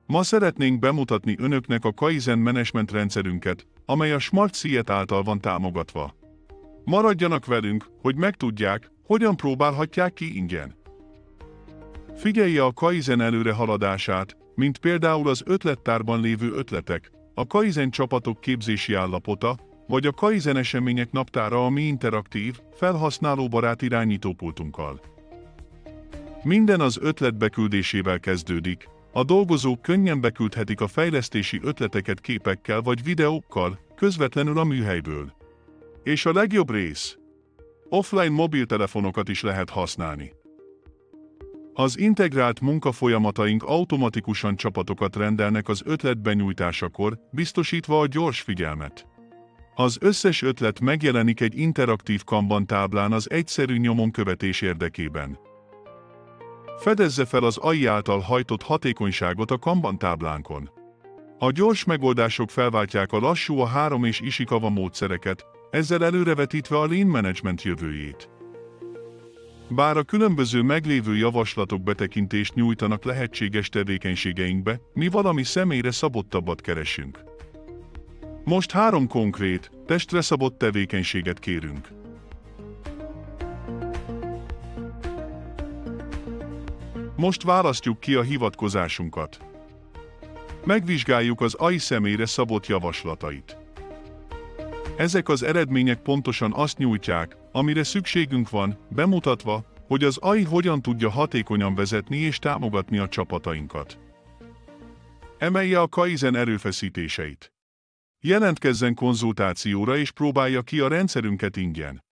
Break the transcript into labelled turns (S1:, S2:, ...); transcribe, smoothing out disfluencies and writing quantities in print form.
S1: Ma szeretnénk bemutatni önöknek a Kaizen menedzsment rendszerünket, amely a Smart Siet által van támogatva. Maradjanak velünk, hogy megtudják, hogyan próbálhatják ki ingyen. Figyelje a Kaizen előrehaladását, mint például az ötlettárban lévő ötletek, a Kaizen csapatok képzési állapota, vagy a Kaizen események naptára a mi interaktív, felhasználóbarát irányítópultunkkal. Minden az ötlet beküldésével kezdődik. A dolgozók könnyen beküldhetik a fejlesztési ötleteket képekkel vagy videókkal, közvetlenül a műhelyből. És a legjobb rész: offline mobiltelefonokat is lehet használni. Az integrált munkafolyamataink automatikusan csapatokat rendelnek az ötlet benyújtásakor, biztosítva a gyors figyelmet. Az összes ötlet megjelenik egy interaktív Kanban táblán az egyszerű nyomonkövetés érdekében. Fedezze fel az AI által hajtott hatékonyságot a Kanban táblánkon. A gyors megoldások felváltják a lassú a 3 és Ishikawa módszereket, ezzel előrevetítve a Lean Management jövőjét. Bár a különböző meglévő javaslatok betekintést nyújtanak lehetséges tevékenységeinkbe, mi valami személyre szabottabbat keresünk. Most 3 konkrét, testre szabott tevékenységet kérünk. Most választjuk ki a hivatkozásunkat. Megvizsgáljuk az AI személyre szabott javaslatait. Ezek az eredmények pontosan azt nyújtják, amire szükségünk van, bemutatva, hogy az AI hogyan tudja hatékonyan vezetni és támogatni a csapatainkat. Emelje a Kaizen erőfeszítéseit. Jelentkezzen konzultációra és próbálja ki a rendszerünket ingyen.